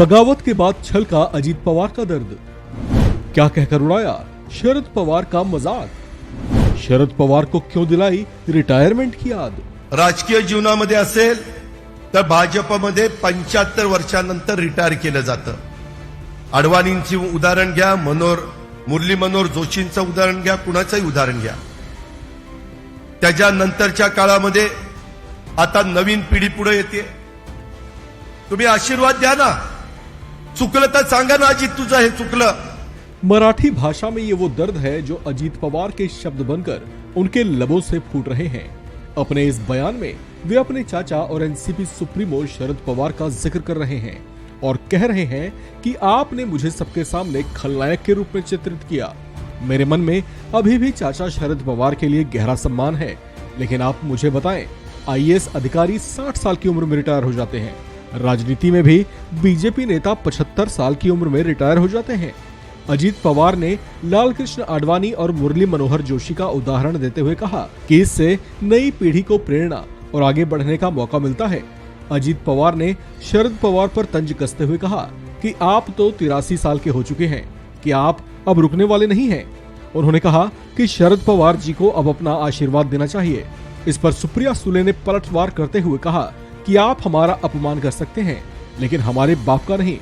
बगावत के बाद छलका अजीत पवार का दर्द, क्या कहकर उड़ाया शरद पवार का मजाक, शरद पवार को क्यों दिलाई रिटायरमेंट की याद। राजकीय जीवनामध्ये असेल तर भाजपमध्ये 75 वर्षानंतर रिटायर केलं जातं। अडवाणींची उदाहरण घ्या, मुरली मनोहर जोशींचं उदाहरण घ्या, कुणाचंही उदाहरण घ्या। त्याच्यानंतरच्या काळामध्ये आता नवीन पिढी पुढे येते। तुम्ही आशीर्वाद द्या ना, चुकलं तर सांगा ना, अजित तुझं हे चुकलं। मराठी भाषा में ये वो दर्द है जो अजीत पवार के शब्द बनकर उनके लबों से फूट रहे हैं। अपने इस बयान में वे अपने चाचा और एनसीपी सुप्रीमो शरद पवार का जिक्र कर रहे हैं और कह रहे हैं कि आपने मुझे सबके सामने खलनायक के रूप में चित्रित किया। मेरे मन में अभी भी चाचा शरद पवार के लिए गहरा सम्मान है, लेकिन आप मुझे बताएं, आईएएस अधिकारी 60 साल की उम्र में रिटायर हो जाते हैं। राजनीति में भी बीजेपी नेता 75 साल की उम्र में रिटायर हो जाते हैं। अजीत पवार ने लालकृष्ण आडवाणी और मुरली मनोहर जोशी का उदाहरण देते हुए कहा कि इससे नई पीढ़ी को प्रेरणा और आगे बढ़ने का मौका मिलता है। अजीत पवार ने शरद पवार पर तंज कसते हुए कहा कि आप तो 83 साल के हो चुके हैं, कि आप अब रुकने वाले नहीं हैं। उन्होंने कहा कि शरद पवार जी को अब अपना आशीर्वाद देना चाहिए। इस पर सुप्रिया सुले ने पलटवार करते हुए कहा कि आप हमारा अपमान कर सकते हैं, लेकिन हमारे बाप का नहीं।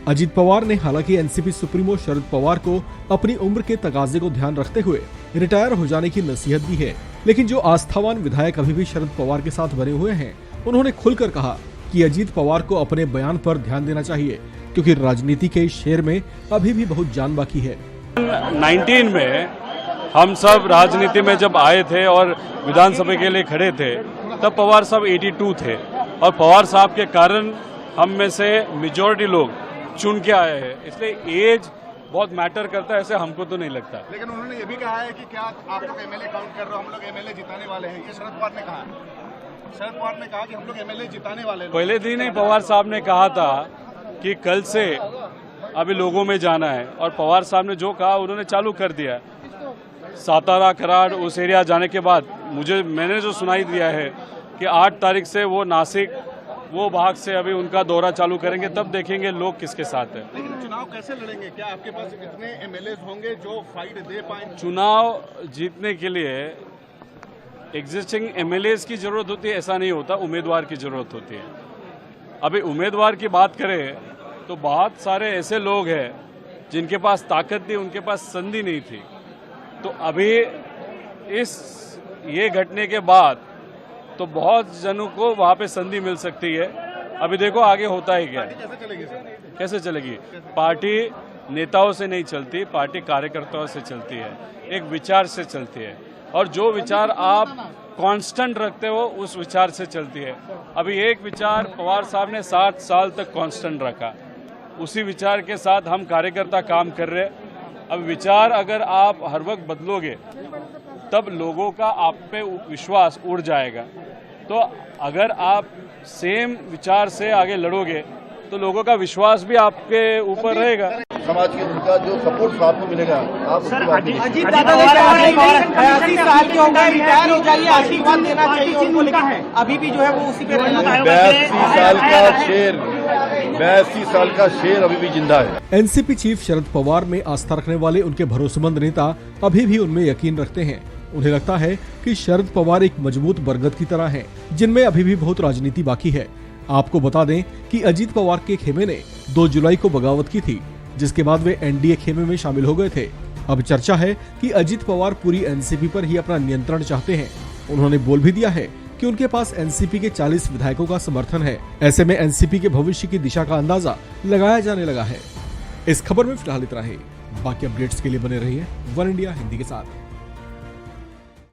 अजीत पवार ने हालांकि एनसीपी सुप्रीमो शरद पवार को अपनी उम्र के तकाजे को ध्यान रखते हुए रिटायर हो जाने की नसीहत दी है, लेकिन जो आस्थावान विधायक अभी भी शरद पवार के साथ बने हुए हैं, उन्होंने खुलकर कहा कि अजीत पवार को अपने बयान पर ध्यान देना चाहिए, क्योंकि राजनीति के इस शेर में अभी भी बहुत जान बाकी है। 19 में हम सब राजनीति में जब आए थे और विधानसभा के लिए खड़े थे, तब पवार साहब 82 थे और पवार साहब के कारण हम में से मेजॉरिटी लोग चुन के आए हैं, इसलिए एज बहुत मैटर करता है, ऐसे हमको तो नहीं लगता। लेकिन उन्होंने ये भी कहा है कि क्या आप लोग एमएलए काउंट कर रहे हो, हम लोग एमएलए जिताने वाले हैं, ये शरद पवार ने कहा। शरद पवार ने कहा कि हम लोग एमएलए जिताने वाले हैं। पहले दिन ही पवार साहब ने कहा था कि कल से अभी लोगों में जाना है, और पवार साहब ने जो कहा उन्होंने चालू कर दिया। सातारा, कराड़, उस एरिया जाने के बाद मैंने जो सुनाई दिया है कि 8 तारीख से वो नासिक, वो भाग से अभी उनका दौरा चालू करेंगे, तब देखेंगे लोग किसके साथ है। लेकिन चुनाव कैसे लड़ेंगे? क्या आपके पास इतने एमएलए होंगे जो फाइट दे पाएंगे? चुनाव जीतने के लिए एग्जिस्टिंग एमएलएस की जरूरत होती है, ऐसा नहीं होता, उम्मीदवार की जरूरत होती है। अभी उम्मीदवार की बात करें तो बहुत सारे ऐसे लोग हैं जिनके पास ताकत थी, उनके पास संधि नहीं थी। तो अभी ये घटने के बाद तो बहुत जनों को वहां पे संधि मिल सकती है। अभी देखो आगे होता है क्या। कैसे चलेगी? पार्टी नेताओं से नहीं चलती, पार्टी कार्यकर्ताओं से चलती है, एक विचार से चलती है, और जो विचार आप कांस्टेंट रखते हो उस विचार से चलती है। अभी एक विचार पवार साहब ने 60 साल तक कांस्टेंट रखा, उसी विचार के साथ हम कार्यकर्ता काम कर रहे हैं। अब विचार अगर आप हर वक्त बदलोगे तब लोगों का आप पे विश्वास उड़ जाएगा। तो अगर आप सेम विचार से आगे लड़ोगे तो लोगों का विश्वास भी आपके ऊपर रहेगा। समाज के उनका जो सपोर्ट आपको मिलेगा, आप अजीत दादा 83 साल के हो गए, रिटायर हो जाइए, आशीर्वाद देना चाहिए उनको, लेकिन अभी भी जो है वो उसी पे रहना है। 82 साल का शेर अभी भी जिंदा है। एनसीपी चीफ शरद पवार में आस्था रखने वाले उनके भरोसेमंद नेता अभी भी उनमें यकीन रखते हैं। उन्हें लगता है कि शरद पवार एक मजबूत बरगद की तरह हैं, जिनमें अभी भी बहुत राजनीति बाकी है। आपको बता दें कि अजीत पवार के खेमे ने 2 जुलाई को बगावत की थी, जिसके बाद वे एनडीए खेमे में शामिल हो गए थे। अब चर्चा है कि अजीत पवार पूरी एनसीपी पर ही अपना नियंत्रण चाहते हैं। उन्होंने बोल भी दिया है कि उनके पास एनसीपी के 40 विधायकों का समर्थन है। ऐसे में एनसीपी के भविष्य की दिशा का अंदाजा लगाया जाने लगा है। इस खबर में फिलहाल इतना ही। बाकी अपडेट्स के लिए बने रहिए वन इंडिया हिंदी के साथ।